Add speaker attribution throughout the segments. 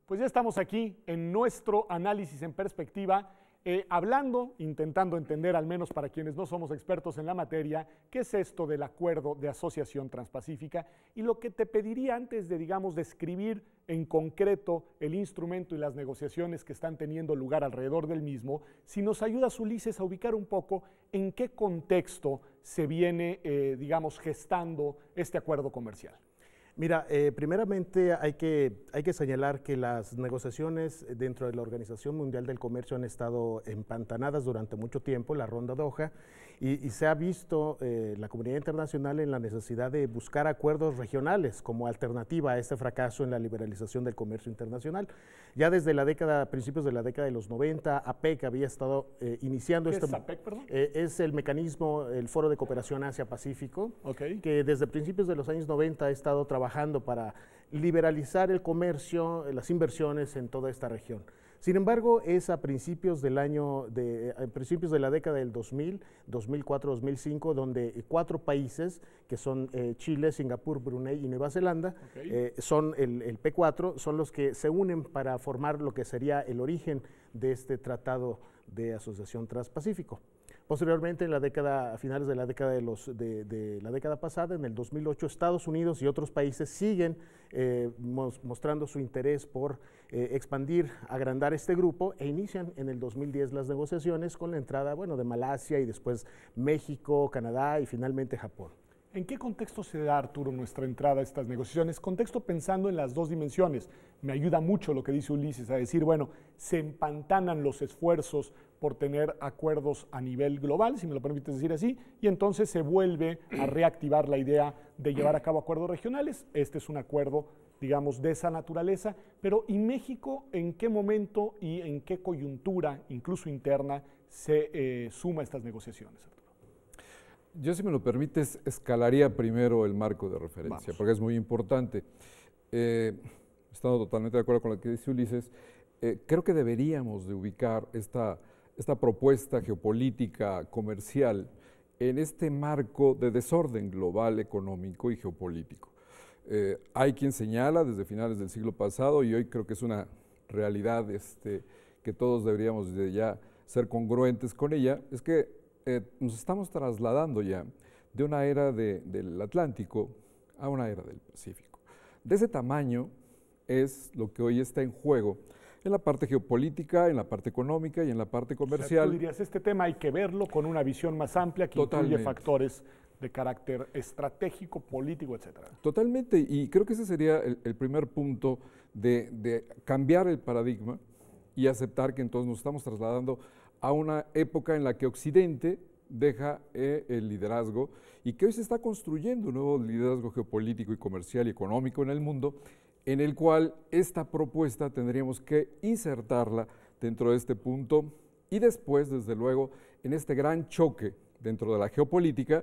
Speaker 1: Pues ya estamos aquí en nuestro análisis en perspectiva, hablando, intentando entender, al menos para quienes no somos expertos en la materia, qué es esto del Acuerdo de Asociación Transpacífica. Y lo que te pediría antes de, digamos, describir en concreto el instrumento y las negociaciones que están teniendo lugar alrededor del mismo, si nos ayudas, Ulises, a ubicar un poco en qué contexto se viene, digamos, gestando este acuerdo comercial.
Speaker 2: Mira, primeramente hay que señalar que las negociaciones dentro de la Organización Mundial del Comercio han estado empantanadas durante mucho tiempo, la ronda Doha, y se ha visto la comunidad internacional en la necesidad de buscar acuerdos regionales como alternativa a este fracaso en la liberalización del comercio internacional. Ya desde principios de la década de los 90, APEC había estado iniciando
Speaker 1: ¿Qué es APEC, perdón?
Speaker 2: Es el mecanismo, el Foro de Cooperación Asia-Pacífico, que desde principios de los años 90 ha estado trabajando para liberalizar el comercio, las inversiones en toda esta región. Sin embargo, es a principios de la década del 2000, 2004, 2005, donde 4 países, que son Chile, Singapur, Brunei y Nueva Zelanda, son el P4, son los que se unen para formar lo que sería el origen de este Tratado de Asociación Transpacífico. Posteriormente, a finales de la década de la década pasada, en el 2008, Estados Unidos y otros países siguen mostrando su interés por expandir, agrandar este grupo, e inician en el 2010 las negociaciones con la entrada, de Malasia y después México, Canadá y finalmente Japón.
Speaker 1: ¿En qué contexto se da, Arturo, nuestra entrada a estas negociaciones? Contexto pensando en las dos dimensiones. Me ayuda mucho lo que dice Ulises a decir, se empantanan los esfuerzos por tener acuerdos a nivel global, si me lo permites decir así, y entonces se vuelve a reactivar la idea de llevar a cabo acuerdos regionales. Este es un acuerdo, digamos, de esa naturaleza, pero ¿y México en qué momento y en qué coyuntura, incluso interna, se suma a estas negociaciones, Arturo?
Speaker 3: Yo, si me lo permites, escalaría primero el marco de referencia, porque es muy importante. Estando totalmente de acuerdo con lo que dice Ulises, creo que deberíamos de ubicar esta propuesta geopolítica comercial en este marco de desorden global económico y geopolítico. Hay quien señala desde finales del siglo pasado, y hoy creo que es una realidad que todos deberíamos de ya ser congruentes con ella, es que nos estamos trasladando ya de una era del Atlántico a una era del Pacífico. De ese tamaño es lo que hoy está en juego en la parte geopolítica, en la parte económica y en la parte comercial.
Speaker 1: O sea, tú dirías, este tema hay que verlo con una visión más amplia que incluye factores de carácter estratégico, político, etcétera.
Speaker 3: Totalmente, y creo que ese sería el primer punto de cambiar el paradigma y aceptar que entonces nos estamos trasladando a una época en la que Occidente deja el liderazgo y que hoy se está construyendo un nuevo liderazgo geopolítico y comercial y económico en el mundo, en el cual esta propuesta tendríamos que insertarla dentro de este punto y después, desde luego, en este gran choque dentro de la geopolítica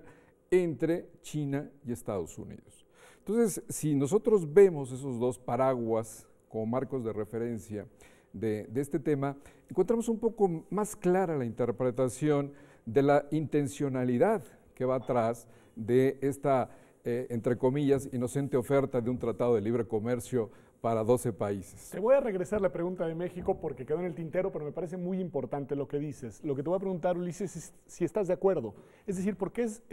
Speaker 3: entre China y Estados Unidos. Entonces, si nosotros vemos esos dos paraguas como marcos de referencia de este tema, encontramos un poco más clara la interpretación de la intencionalidad que va atrás de esta, entre comillas, inocente oferta de un tratado de libre comercio para 12 países.
Speaker 1: Te voy a regresar la pregunta de México porque quedó en el tintero, pero me parece muy importante lo que dices. Lo que te voy a preguntar, Ulises, es si estás de acuerdo. Es decir, porque es,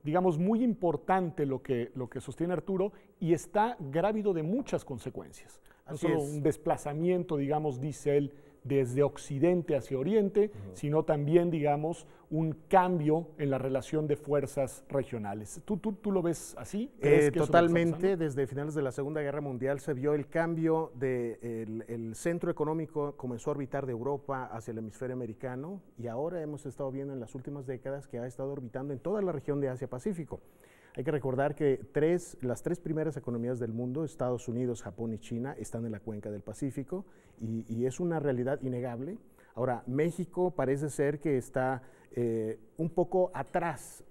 Speaker 1: digamos, muy importante lo que sostiene Arturo y está grávido de muchas consecuencias. No solo un desplazamiento, digamos, dice él, desde Occidente hacia Oriente, sino también, digamos, un cambio en la relación de fuerzas regionales. ¿Tú lo ves así?
Speaker 2: Totalmente. Desde finales de la Segunda Guerra Mundial se vio el cambio el centro económico comenzó a orbitar de Europa hacia el hemisferio americano, y ahora hemos estado viendo en las últimas décadas que ha estado orbitando en toda la región de Asia-Pacífico. Hay que recordar que las tres primeras economías del mundo, Estados Unidos, Japón y China, están en la cuenca del Pacífico, y es una realidad innegable. Ahora, México parece ser que está un poco atrás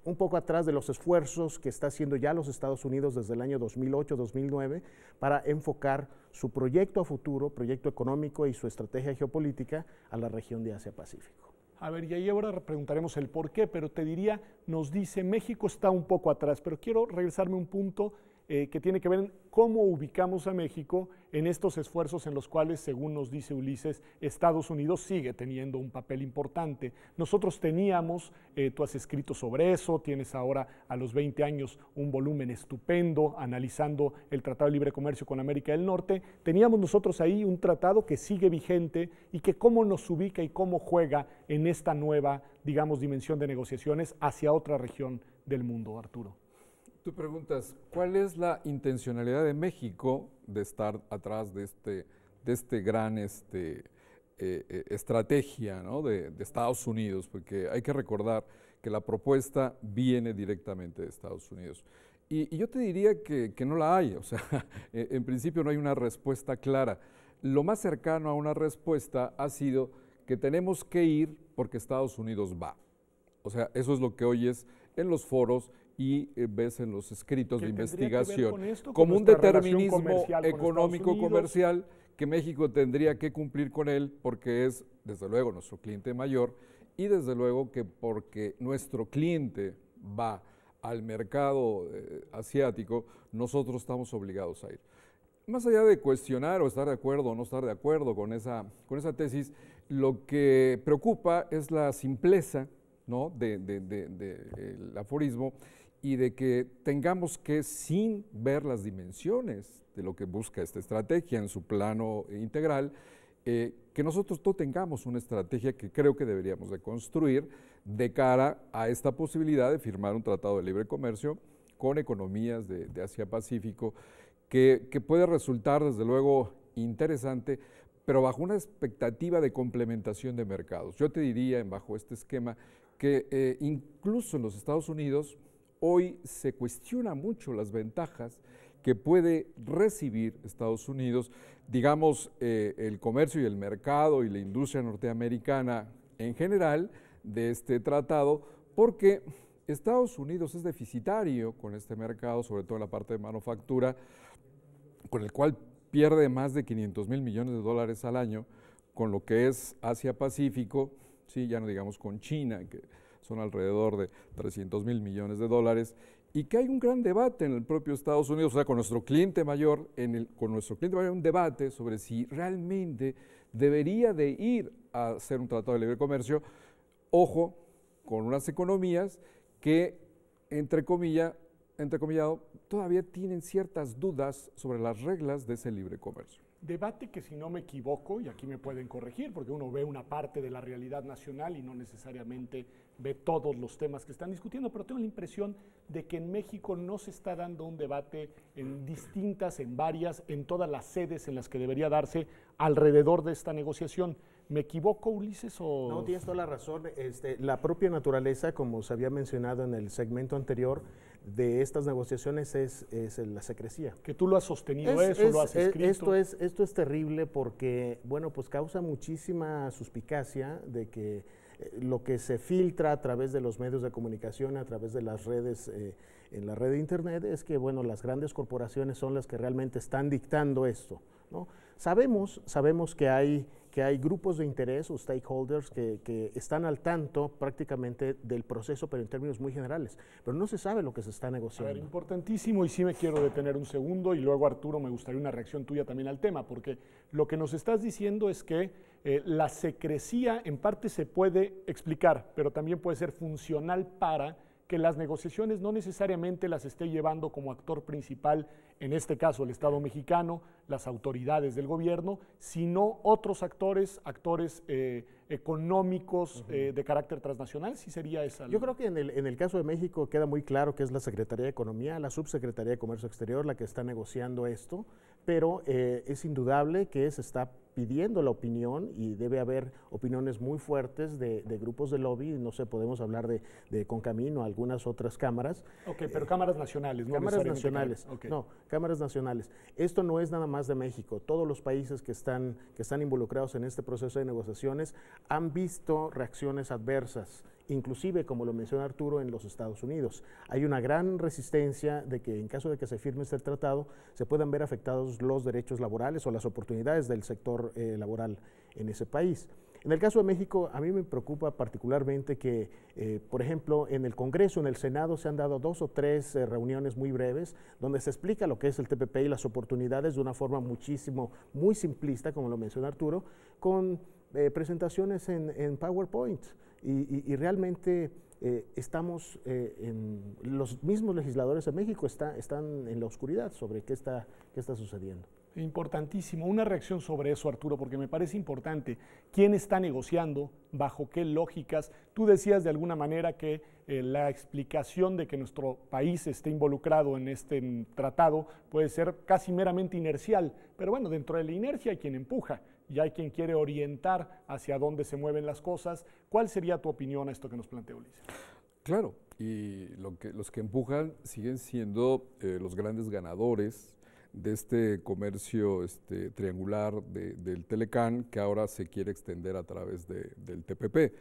Speaker 2: de los esfuerzos que está haciendo ya los Estados Unidos desde el año 2008-2009 para enfocar su proyecto a futuro, proyecto económico y su estrategia geopolítica a la región de Asia-Pacífico.
Speaker 1: A ver, y ahí ahora preguntaremos el por qué, pero te diría, nos dice México está un poco atrás, pero quiero regresarme un punto que tiene que ver en cómo ubicamos a México en estos esfuerzos en los cuales, según nos dice Ulises, Estados Unidos sigue teniendo un papel importante. Nosotros teníamos, tú has escrito sobre eso, tienes ahora a los 20 años un volumen estupendo analizando el Tratado de Libre Comercio con América del Norte. Teníamos nosotros ahí un tratado que sigue vigente y que cómo nos ubica y cómo juega en esta nueva, digamos, dimensión de negociaciones hacia otra región del mundo, Arturo.
Speaker 3: Tú preguntas, ¿cuál es la intencionalidad de México de estar atrás de este gran estrategia, ¿no? de Estados Unidos? Porque hay que recordar que la propuesta viene directamente de Estados Unidos. Y yo te diría que no la hay, o sea, en principio no hay una respuesta clara. Lo más cercano a una respuesta ha sido que tenemos que ir porque Estados Unidos va. O sea, eso es lo que oyes en los foros y ves en los escritos de investigación como un determinismo económico-comercial que México tendría que cumplir con él porque es, desde luego, nuestro cliente mayor y desde luego que porque nuestro cliente va al mercado asiático, nosotros estamos obligados a ir. Más allá de cuestionar o estar de acuerdo o no estar de acuerdo con esa tesis, lo que preocupa es la simpleza, ¿no? del aforismo y de que tengamos que, sin ver las dimensiones de lo que busca esta estrategia en su plano integral, que nosotros no tengamos una estrategia que creo que deberíamos de construir de cara a esta posibilidad de firmar un tratado de libre comercio con economías de Asia-Pacífico que puede resultar desde luego interesante, pero bajo una expectativa de complementación de mercados. Yo te diría, bajo este esquema, que incluso en los Estados Unidos hoy se cuestiona mucho las ventajas que puede recibir Estados Unidos, digamos, el comercio y el mercado y la industria norteamericana en general de este tratado, porque Estados Unidos es deficitario con este mercado, sobre todo en la parte de manufactura, con el cual pierde más de 500,000 millones de dólares al año, con lo que es Asia-Pacífico, sí, ya no digamos con China, que son alrededor de 300,000 millones de dólares, y que hay un gran debate en el propio Estados Unidos, o sea, con nuestro cliente mayor, un debate sobre si realmente debería de ir a hacer un tratado de libre comercio, ojo, con unas economías que, entrecomillado, todavía tienen ciertas dudas sobre las reglas de ese libre comercio.
Speaker 1: Debate que, si no me equivoco, y aquí me pueden corregir, porque uno ve una parte de la realidad nacional y no necesariamente ve todos los temas que están discutiendo, pero tengo la impresión de que en México no se está dando un debate en varias, en todas las sedes en las que debería darse alrededor de esta negociación. ¿Me equivoco, Ulises? O...
Speaker 2: No, tienes toda la razón. La propia naturaleza, como se había mencionado en el segmento anterior, de estas negociaciones es la secrecía.
Speaker 1: Que tú lo has sostenido, lo has escrito.
Speaker 2: Esto es terrible porque, bueno, pues causa muchísima suspicacia de que lo que se filtra a través de los medios de comunicación, a través de las redes, en la red de internet, es que, bueno, las grandes corporaciones son las que realmente están dictando esto, ¿no? Sabemos que hay grupos de interés o stakeholders que están al tanto prácticamente del proceso, pero en términos muy generales. Pero no se sabe lo que se está negociando.
Speaker 1: A ver, importantísimo, y sí me quiero detener un segundo, y luego, Arturo, me gustaría una reacción tuya también al tema, porque lo que nos estás diciendo es que la secrecía en parte se puede explicar, pero también puede ser funcional para que las negociaciones no necesariamente las esté llevando como actor principal, en este caso el Estado mexicano, las autoridades del gobierno, sino otros actores económicos de carácter transnacional. ¿Sí sería esa?
Speaker 2: Yo creo que en el caso de México queda muy claro que es la Secretaría de Economía, la Subsecretaría de Comercio Exterior la que está negociando esto, pero es indudable que se está pidiendo la opinión y debe haber opiniones muy fuertes de grupos de lobby, no sé, podemos hablar de Concamino, algunas otras cámaras.
Speaker 1: Ok, pero cámaras nacionales, ¿no?
Speaker 2: Cámaras nacionales,
Speaker 1: okay.
Speaker 2: No, cámaras nacionales. Esto no es nada más de México, todos los países que están involucrados en este proceso de negociaciones han visto reacciones adversas, inclusive, como lo menciona Arturo, en los Estados Unidos. Hay una gran resistencia de que en caso de que se firme este tratado se puedan ver afectados los derechos laborales o las oportunidades del sector laboral en ese país. En el caso de México, a mí me preocupa particularmente que, por ejemplo, en el Congreso, en el Senado, se han dado 2 o 3 reuniones muy breves donde se explica lo que es el TPP y las oportunidades de una forma muy simplista, como lo menciona Arturo, con presentaciones en PowerPoint. Y realmente los mismos legisladores de México están en la oscuridad sobre qué está sucediendo.
Speaker 1: Importantísimo. Una reacción sobre eso, Arturo, porque me parece importante. ¿Quién está negociando? ¿Bajo qué lógicas? Tú decías de alguna manera que la explicación de que nuestro país esté involucrado en este tratado puede ser casi meramente inercial, pero bueno, dentro de la inercia hay quien empuja y hay quien quiere orientar hacia dónde se mueven las cosas. ¿Cuál sería tu opinión a esto que nos plantea Ulises?
Speaker 3: Claro, y los que empujan siguen siendo los grandes ganadores de este comercio triangular del Telecán, que ahora se quiere extender a través del TPP.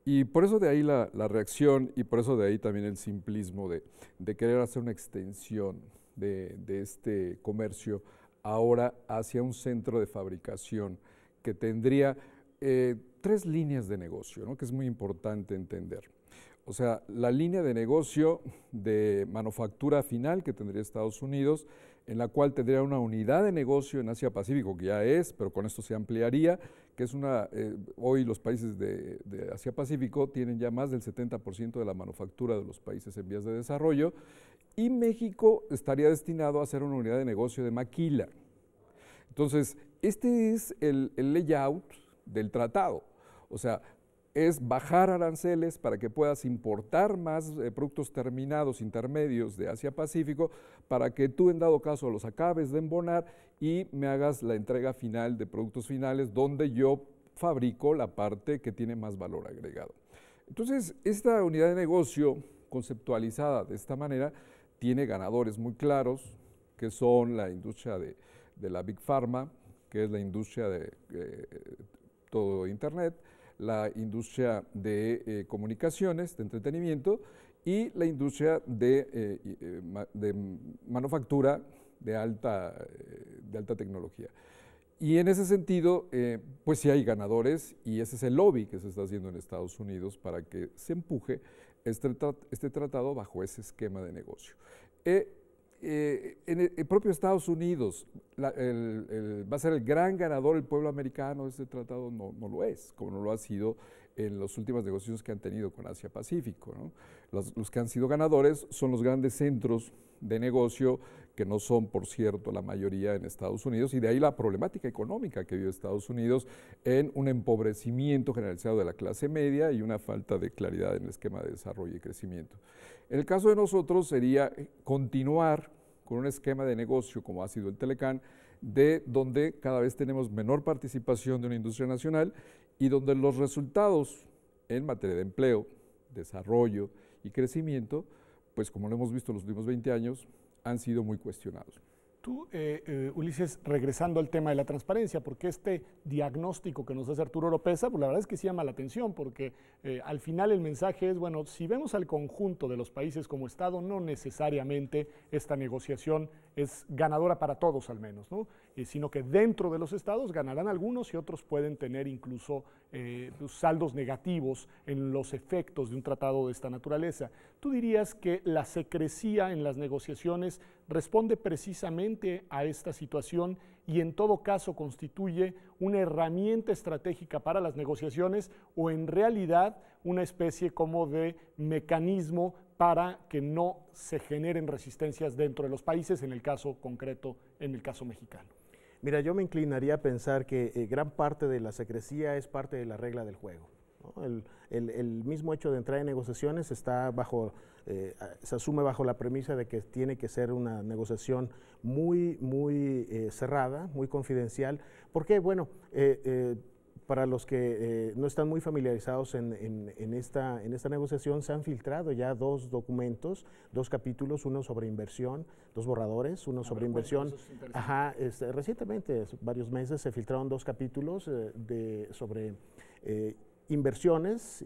Speaker 3: Y por eso de ahí la reacción, y por eso de ahí también el simplismo de querer hacer una extensión de este comercio ahora hacia un centro de fabricación que tendría 3 líneas de negocio, ¿no? Que es muy importante entender. O sea, la línea de negocio de manufactura final que tendría Estados Unidos, en la cual tendría una unidad de negocio en Asia-Pacífico, que ya es, pero con esto se ampliaría, que es hoy los países de Asia-Pacífico tienen ya más del 70% de la manufactura de los países en vías de desarrollo, y México estaría destinado a ser una unidad de negocio de maquila. Entonces, este es el layout del tratado. O sea, es bajar aranceles para que puedas importar más productos terminados, intermedios de Asia-Pacífico, para que tú en dado caso los acabes de embonar y me hagas la entrega final de productos finales donde yo fabrico la parte que tiene más valor agregado. Entonces, esta unidad de negocio conceptualizada de esta manera tiene ganadores muy claros, que son la industria de la Big Pharma, que es la industria de todo Internet, la industria de comunicaciones, de entretenimiento, y la industria de manufactura de alta tecnología. Y en ese sentido, pues sí hay ganadores, y ese es el lobby que se está haciendo en Estados Unidos para que se empuje este tratado bajo ese esquema de negocio. En el propio Estados Unidos va a ser el gran ganador el pueblo americano. Este tratado no lo es, como no lo ha sido en las últimas negociaciones que han tenido con Asia-Pacífico, ¿no? Los que han sido ganadores son los grandes centros de negocio, que no son, por cierto, la mayoría en Estados Unidos, y de ahí la problemática económica que vive Estados Unidos en un empobrecimiento generalizado de la clase media y una falta de claridad en el esquema de desarrollo y crecimiento. En el caso de nosotros sería continuar con un esquema de negocio como ha sido el Telecán, de donde cada vez tenemos menor participación de una industria nacional y donde los resultados en materia de empleo, desarrollo y crecimiento, pues como lo hemos visto en los últimos 20 años, han sido muy cuestionados.
Speaker 1: Tú, Ulises, regresando al tema de la transparencia, porque este diagnóstico que nos hace Arturo Oropeza, pues la verdad es que sí llama la atención, porque al final el mensaje es, bueno, si vemos al conjunto de los países como Estado, no necesariamente esta negociación es ganadora para todos al menos, ¿no? Sino que dentro de los estados ganarán algunos y otros pueden tener incluso saldos negativos en los efectos de un tratado de esta naturaleza. ¿Tú dirías que la secrecía en las negociaciones responde precisamente a esta situación y en todo caso constituye una herramienta estratégica para las negociaciones, o en realidad una especie como de mecanismo para que no se generen resistencias dentro de los países, en el caso concreto, en el caso mexicano?
Speaker 2: Mira, yo me inclinaría a pensar que gran parte de la secrecía es parte de la regla del juego, ¿no? El mismo hecho de entrar en negociaciones está se asume bajo la premisa de que tiene que ser una negociación muy cerrada, muy confidencial, porque, bueno, para los que no están muy familiarizados en esta negociación, se han filtrado ya 2 documentos, 2 capítulos, uno sobre inversión, 2 borradores, uno sobre inversión. Ajá, recientemente, hace varios meses, se filtraron 2 capítulos sobre inversiones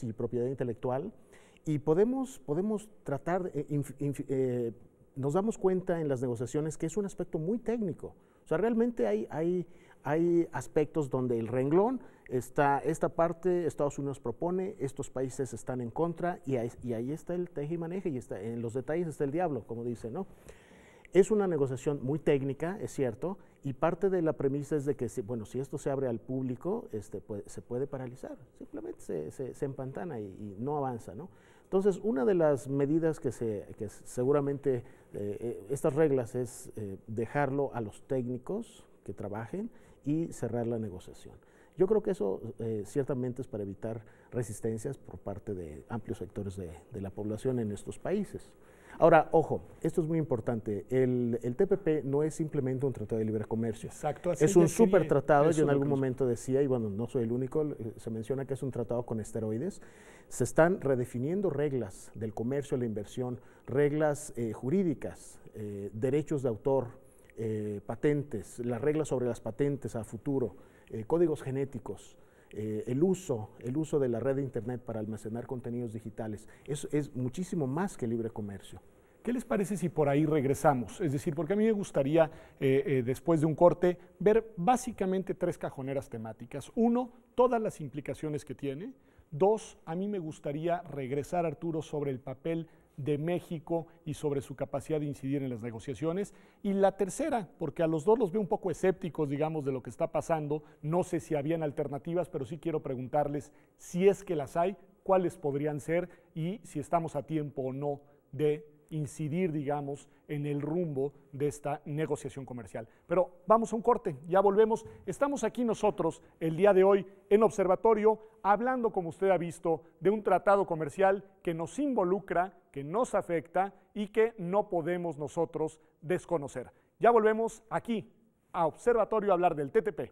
Speaker 2: y propiedad intelectual, y podemos tratar, nos damos cuenta en las negociaciones que es un aspecto muy técnico. O sea, realmente hay hay aspectos donde el renglón está, esta parte Estados Unidos propone, estos países están en contra, y ahí está el teje y maneje, y en los detalles está el diablo, como dice, ¿no? Es una negociación muy técnica, es cierto, y parte de la premisa es de que, bueno, si esto se abre al público, se puede paralizar, simplemente se empantana y no avanza, ¿no? Entonces, una de las medidas que seguramente estas reglas es dejarlo a los técnicos que trabajen y cerrar la negociación. Yo creo que eso ciertamente es para evitar resistencias por parte de amplios sectores de la población en estos países. Ahora, ojo, esto es muy importante, el TPP no es simplemente un tratado de libre comercio.
Speaker 1: Exacto.
Speaker 2: Es un súper tratado, yo en algún momento decía, y bueno, no soy el único, se menciona que es un tratado con esteroides. Se están redefiniendo reglas del comercio, la inversión, reglas jurídicas, derechos de autor, patentes, las reglas sobre las patentes a futuro, códigos genéticos. El uso de la red de Internet para almacenar contenidos digitales, es muchísimo más que libre comercio.
Speaker 1: ¿Qué les parece si por ahí regresamos? Es decir, porque a mí me gustaría, después de un corte, ver básicamente 3 cajoneras temáticas. 1, todas las implicaciones que tiene. 2, a mí me gustaría regresar, Arturo, sobre el papel de México y sobre su capacidad de incidir en las negociaciones. Y la tercera, porque a los dos los veo un poco escépticos, digamos, de lo que está pasando. No sé si habían alternativas, pero sí quiero preguntarles si es que las hay, cuáles podrían ser y si estamos a tiempo o no de incidir, digamos, en el rumbo de esta negociación comercial. Pero vamos a un corte, ya volvemos. Estamos aquí nosotros el día de hoy en Observatorio, hablando, como usted ha visto, de un tratado comercial que nos involucra, que nos afecta y que no podemos nosotros desconocer. Ya volvemos aquí a Observatorio a hablar del TTP.